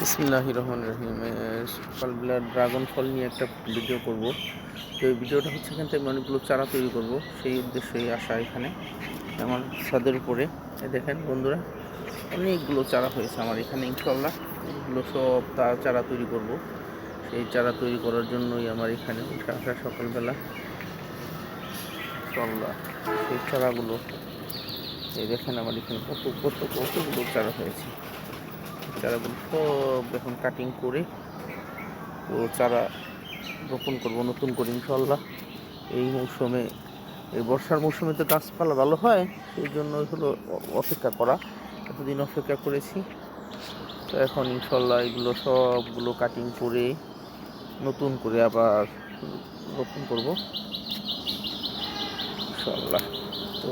বিসমিল্লাহির রহমানির রহিম। সকালবেলা ড্রাগন ফল নিয়ে একটা ভিডিও করব। তো এই ভিডিওটা হচ্ছে এখান থেকে অনেকগুলো চারা তৈরি করব, সেই উদ্দেশ্যেই আসা এখানে আমার ছাদের উপরে। দেখেন বন্ধুরা, অনেকগুলো চারা হয়েছে আমার এখানে ইনশাল্লাহ। এগুলো সব চারা তৈরি করব। সেই চারা তৈরি করার জন্যই আমার এখানে উঠে আসা সকালবেলা ইনশাল্লাহ। সেই চারাগুলো এই দেখেন আমার এখানে কতগুলো চারা হয়েছে। চারাগুলো সব এখন কাটিং করে তো চারা রোপণ করব নতুন করে ইনশাল্লাহ। এই মৌসুমে, এই বর্ষার মৌসুমে তো গাছপালা ভালো হয়, সেই জন্য হলো অপেক্ষা করা। এতদিন অপেক্ষা করেছি, তো এখন ইনশাল্লাহ এগুলো সবগুলো কাটিং করে নতুন করে আবার রোপণ করব ইনশাল্লাহ। তো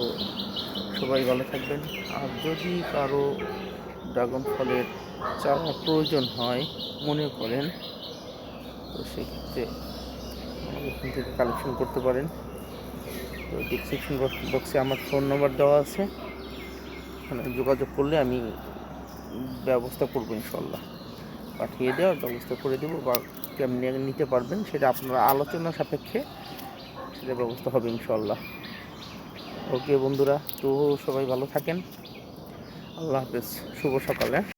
সবাই ভালো থাকবেন। আর যদি কারো ড্রাগন ফলের চারা প্রয়োজন হয় মনে করেন, তো সেক্ষেত্রে আমাদের এখান থেকে কালেকশন করতে পারেন। তো ডিসক্রিপশন বক্সে আমার ফোন নাম্বার দেওয়া আছে, ওখানে যোগাযোগ করলে আমি ব্যবস্থা করবো ইনশাল্লাহ। পাঠিয়ে দেওয়ার ব্যবস্থা করে দেবো, বা কেমনি নিতে পারবেন সেটা আপনারা আলোচনা সাপেক্ষে সেটা ব্যবস্থা হবে ইনশাল্লাহ। ওকে বন্ধুরা, তো সবাই ভালো থাকেন। আল্লাহ হাফেজ, শুভ সকালে।